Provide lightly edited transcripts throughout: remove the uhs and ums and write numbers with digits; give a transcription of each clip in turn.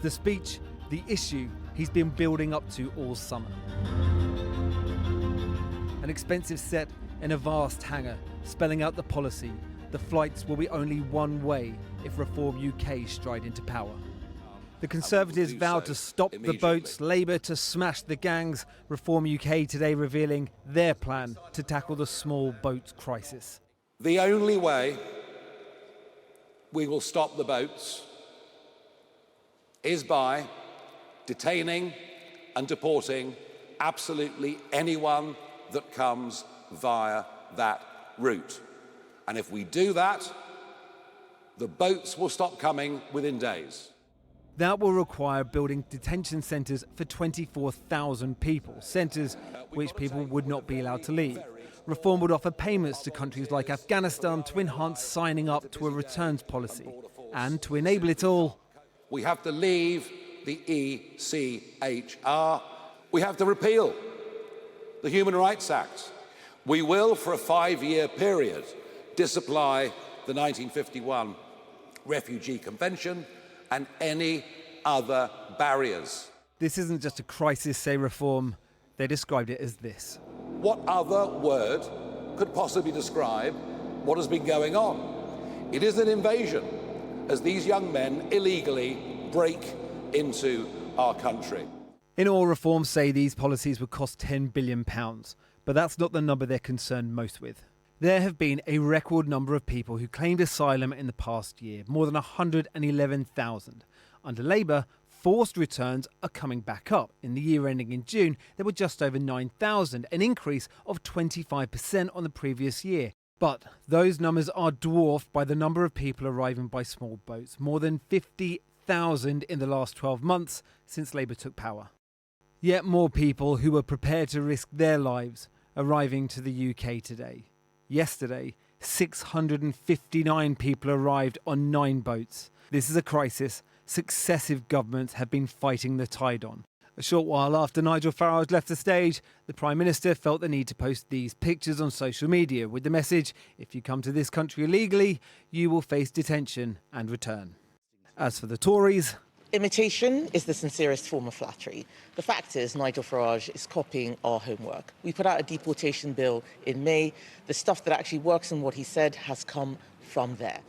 the speech, the issue he's been building up to all summer. An expensive set in a vast hangar, spelling out the policy. The flights will be only one way if Reform UK stride into power. The Conservatives vowed to stop the boats, Labour to smash the gangs. Reform UK today revealing their plan to tackle the small boat crisis. The only way we will stop the boats is by detaining and deporting absolutely anyone that comes via that route. And if we do that, the boats will stop coming within days. That will require building detention centres for 24,000 people, centres which people would not be allowed to leave. Reform would offer payments to countries like Afghanistan to enhance signing up to a returns policy. And to enable it all, we have to leave the ECHR. We have to repeal the Human Rights Act. We will, for a 5-year period, disapply the 1951 Refugee Convention and any other barriers. This isn't just a crisis, say Reform. They described it as this. What other word could possibly describe what has been going on? It is an invasion, as these young men illegally break into our country. In all, Reform say these policies would cost £10 billion, but that's not the number they're concerned most with. There have been a record number of people who claimed asylum in the past year, more than 111,000. Under Labour, forced returns are coming back up. In the year ending in June, there were just over 9,000, an increase of 25% on the previous year. But those numbers are dwarfed by the number of people arriving by small boats, more than 50,000 in the last 12 months since Labour took power. Yet more people who were prepared to risk their lives arriving to the UK today. Yesterday, 659 people arrived on 9 boats. This is a crisis successive governments have been fighting the tide on. A short while after Nigel Farage left the stage, the Prime Minister felt the need to post these pictures on social media with the message, if you come to this country illegally, you will face detention and return. As for the Tories, imitation is the sincerest form of flattery. The fact is, Nigel Farage is copying our homework. We put out a deportation bill in May. The stuff that actually works and what he said has come from there.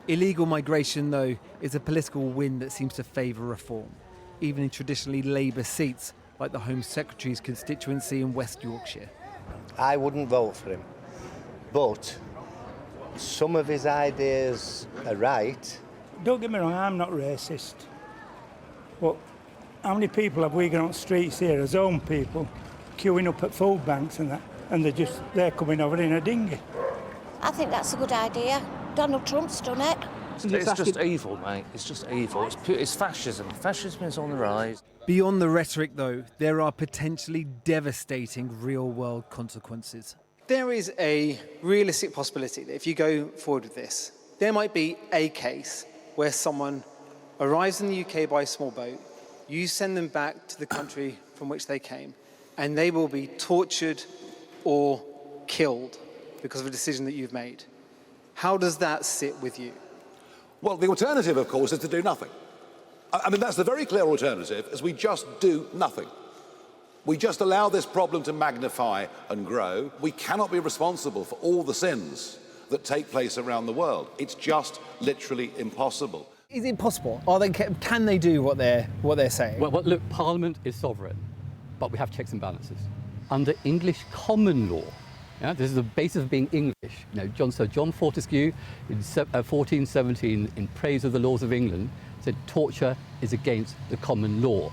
Illegal migration, though, is a political wind that seems to favour Reform, even in traditionally Labour seats, like the Home Secretary's constituency in West Yorkshire. I wouldn't vote for him, but some of his ideas are right. Don't get me wrong, I'm not racist. But how many people have we got on streets here as own people, queuing up at food banks and that, and they're coming over in a dinghy? I think that's a good idea. Donald Trump's done it. It's just evil, mate. It's just evil. It's fascism. Fascism is on the rise. Beyond the rhetoric, though, there are potentially devastating real-world consequences. There is a realistic possibility that if you go forward with this, there might be a case where someone arrives in the UK by a small boat, you send them back to the country from which they came, and they will be tortured or killed because of a decision that you've made. How does that sit with you? Well, the alternative, of course, is to do nothing. I mean, that's the very clear alternative, is we just do nothing. We just allow this problem to magnify and grow. We cannot be responsible for all the sins that take place around the world. It's just literally impossible. Is it possible? Can they do what they're saying? Well, look, Parliament is sovereign, but we have checks and balances. Under English common law, yeah, this is the basis of being English. You know, Sir John Fortescue in 1417, in praise of the laws of England, said torture is against the common law.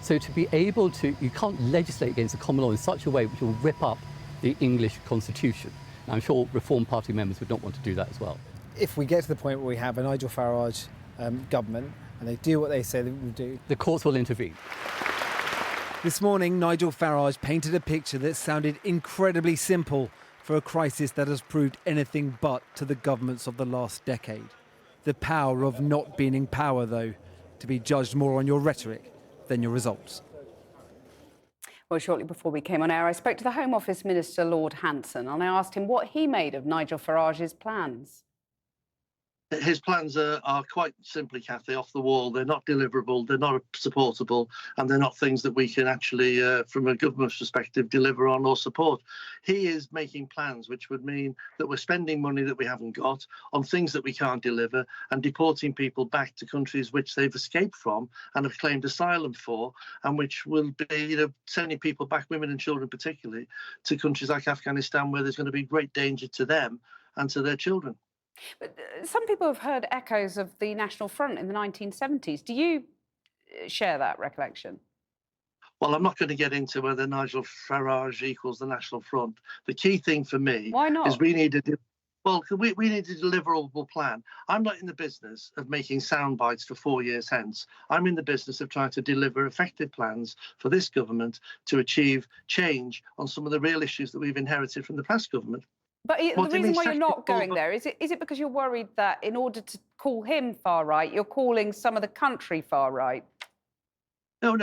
So to be able to, you can't legislate against the common law in such a way which will rip up the English constitution. Now, I'm sure Reform Party members would not want to do that as well. If we get to the point where we have a Nigel Farage government and they do what they say they will do, the courts will intervene. This morning, Nigel Farage painted a picture that sounded incredibly simple for a crisis that has proved anything but to the governments of the last decade. The power of not being in power, though, to be judged more on your rhetoric than your results. Well, shortly before we came on air, I spoke to the Home Office Minister, Lord Hanson, and I asked him what he made of Nigel Farage's plans. His plans are quite simply, Kathy, off the wall. They're not deliverable, they're not supportable, and they're not things that we can actually, from a government's perspective, deliver on or support. He is making plans which would mean that we're spending money that we haven't got on things that we can't deliver and deporting people back to countries which they've escaped from and have claimed asylum for, and which will be, sending people back, women and children particularly, to countries like Afghanistan where there's going to be great danger to them and to their children. But some people have heard echoes of the National Front in the 1970s. Do you share that recollection? Well, I'm not going to get into whether Nigel Farage equals the National Front. The key thing for me is we need a deliverable plan. I'm not in the business of making sound bites for 4 years hence. I'm in the business of trying to deliver effective plans for this government to achieve change on some of the real issues that we've inherited from the past government. But the reason why you're not going there, is it because you're worried that in order to call him far right, you're calling some of the country far right? No.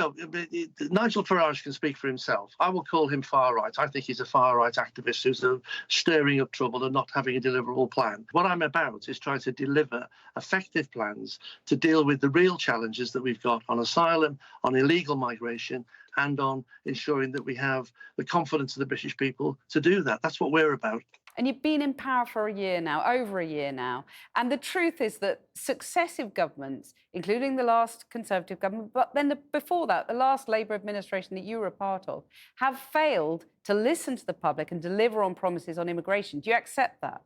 Nigel Farage can speak for himself. I will call him far right. I think he's a far right activist who's stirring up trouble and not having a deliverable plan. What I'm about is trying to deliver effective plans to deal with the real challenges that we've got on asylum, on illegal migration, and on ensuring that we have the confidence of the British people to do that. That's what we're about. And you've been in power for a year now, over a year now. And the truth is that successive governments, including the last Conservative government, but then before that, the last Labour administration that you were a part of, have failed to listen to the public and deliver on promises on immigration. Do you accept that?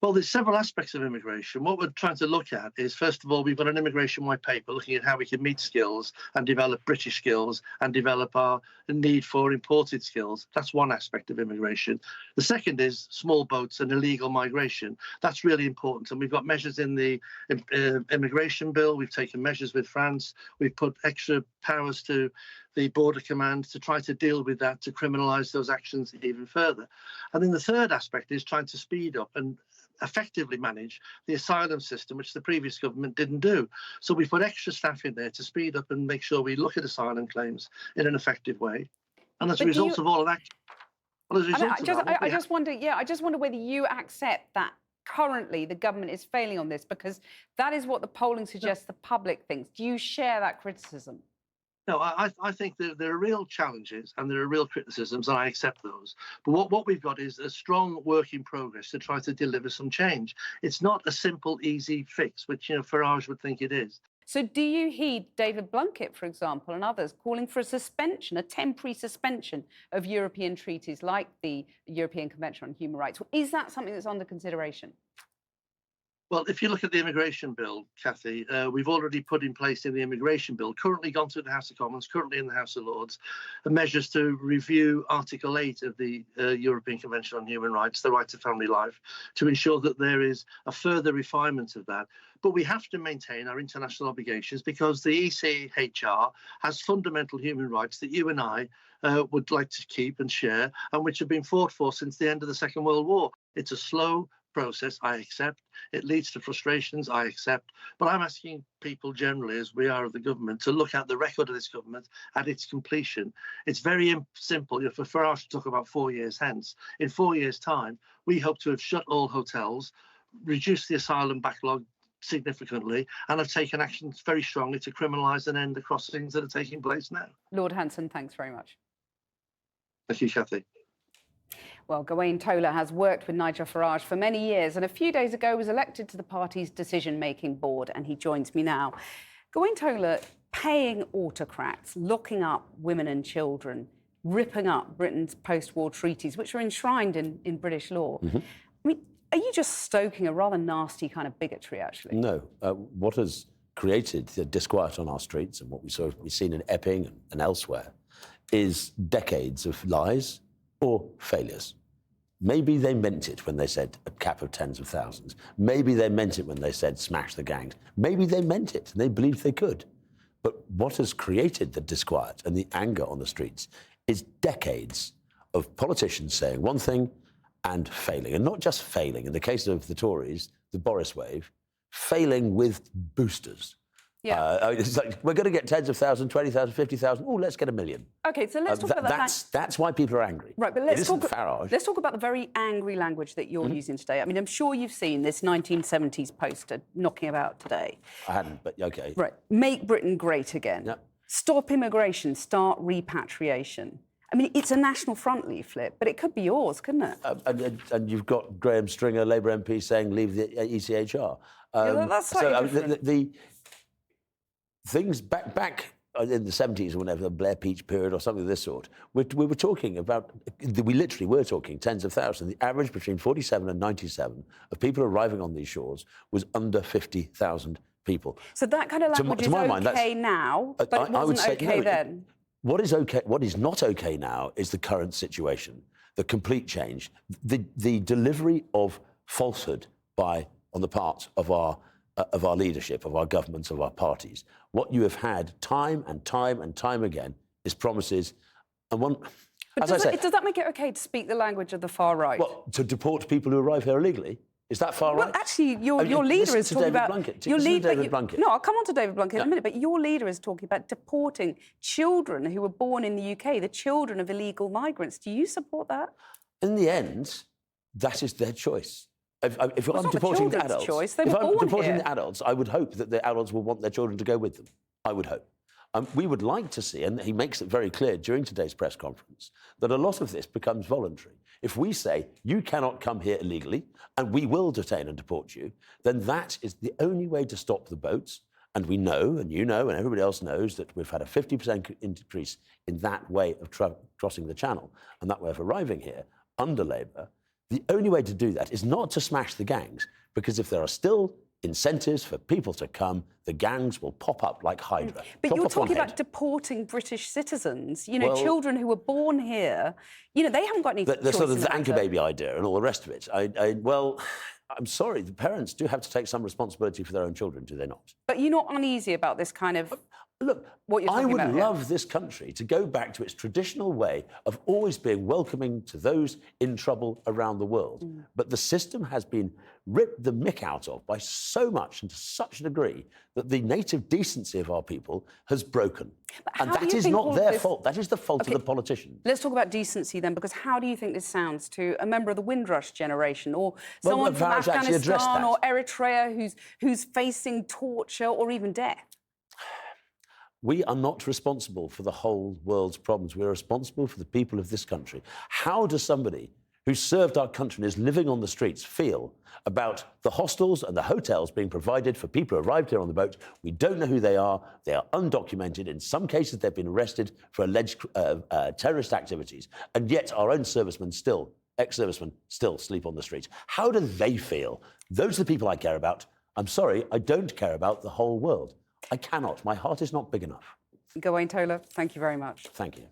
Well, there's several aspects of immigration. What we're trying to look at is, first of all, we've got an immigration white paper looking at how we can meet skills and develop British skills and develop our need for imported skills. That's one aspect of immigration. The second is small boats and illegal migration. That's really important. And we've got measures in the immigration bill. We've taken measures with France. We've put extra powers to the border command to try to deal with that, to criminalise those actions even further. And then the third aspect is trying to speed up and effectively manage the asylum system, which the previous government didn't do. So we put extra staff in there to speed up and make sure we look at asylum claims in an effective way. And as a result of all of that, I just wonder whether you accept that currently the government is failing on this, because that is what the polling suggests the public thinks. Do you share that criticism? No, I think there are real challenges and there are real criticisms, and I accept those. But what we've got is a strong work in progress to try to deliver some change. It's not a simple, easy fix, which Farage would think it is. So do you heed David Blunkett, for example, and others calling for a suspension, a temporary suspension of European treaties like the European Convention on Human Rights? Is that something that's under consideration? Well, if you look at the immigration bill, Kathy, we've already put in place in the immigration bill, currently gone through the House of Commons, currently in the House of Lords, measures to review Article 8 of the European Convention on Human Rights, the right to family life, to ensure that there is a further refinement of that. But we have to maintain our international obligations because the ECHR has fundamental human rights that you and I would like to keep and share, and which have been fought for since the end of the Second World War. It's a slow process, I accept. It leads to frustrations, I accept. But I'm asking people generally, as we are of the government, to look at the record of this government at its completion. It's very simple. For Farage to talk about 4 years hence, in 4 years' time, we hope to have shut all hotels, reduced the asylum backlog significantly, and have taken actions very strongly to criminalise and end the crossings that are taking place now. Lord Hanson, thanks very much. Thank you, Kathy. Well, Gawain Towler has worked with Nigel Farage for many years and a few days ago was elected to the party's decision-making board, and he joins me now. Gawain Towler paying autocrats, locking up women and children, ripping up Britain's post-war treaties, which are enshrined in British law. I mean, are you just stoking a rather nasty kind of bigotry, actually? No. What has created the disquiet on our streets and what we've seen in Epping and elsewhere is decades of lies or failures. Maybe they meant it when they said a cap of tens of thousands. Maybe they meant it when they said smash the gangs. Maybe they meant it and they believed they could. But what has created the disquiet and the anger on the streets is decades of politicians saying one thing and failing. And not just failing. In the case of the Tories, the Boris wave, failing with boosters. Yeah. It's like, we're going to get tens of thousands, 20,000, 50,000. Oh, let's get 1 million. OK, so let's talk about that. That's why people are angry. Right, but let's talk about the very angry language that you're using today. I mean, I'm sure you've seen this 1970s poster knocking about today. I hadn't, but OK. Right. Make Britain great again. Yep. Stop immigration, start repatriation. I mean, it's a National Front leaflet, but it could be yours, couldn't it? And you've got Graham Stringer, Labour MP, saying leave the ECHR. That's slightly different. The things back in the 70s or whenever, the Blair Peach period or something of this sort, we were talking about, we literally were talking tens of thousands. The average between 47 and 97 of people arriving on these shores was under 50,000 people. So that kind of language is OK now, but it wasn't OK then. What is OK? What is not OK now is the current situation, the complete change, the delivery of falsehood on the part of our leadership, of our governments, of our parties. What you have had time and time and time again is promises, and one. But does that make it OK to speak the language of the far right? Well, to deport people who arrive here illegally. Is that far right? Well, actually, your leader is talking about... David Blunkett. No, I'll come on to David Blunkett in a minute, but your leader is talking about deporting children who were born in the UK, the children of illegal migrants. Do you support that? In the end, that is their choice. If I'm deporting the adults... choice. They were if I'm born deporting here. the adults, I would hope that the adults will want their children to go with them. I would hope. We would like to see, and he makes it very clear during today's press conference, that a lot of this becomes voluntary. If we say, you cannot come here illegally, and we will detain and deport you, then that is the only way to stop the boats. And we know, and you know, and everybody else knows, that we've had a 50% increase in that way of crossing the channel and that way of arriving here under Labour. The only way to do that is not to smash the gangs, because if there are still incentives for people to come, the gangs will pop up like Hydra. But you're talking about deporting British citizens, children who were born here. They haven't got any choice. The sort of the anchor baby idea and all the rest of it. Well, I'm sorry, the parents do have to take some responsibility for their own children, do they not? But you're not uneasy about this kind of... Look, I would love this country to go back to its traditional way of always being welcoming to those in trouble around the world. But the system has been ripped the mick out of by so much and to such a degree that the native decency of our people has broken. And that is not their fault. That is the fault of the politicians. Let's talk about decency then, because how do you think this sounds to a member of the Windrush generation or someone from Afghanistan or Eritrea who's facing torture or even death? We are not responsible for the whole world's problems. We are responsible for the people of this country. How does somebody who served our country and is living on the streets feel about the hostels and the hotels being provided for people who arrived here on the boat? We don't know who they are undocumented. In some cases, they've been arrested for alleged terrorist activities. And yet our own ex-servicemen still sleep on the streets. How do they feel? Those are the people I care about. I'm sorry, I don't care about the whole world. I cannot. My heart is not big enough. Gawain Towler, thank you very much. Thank you.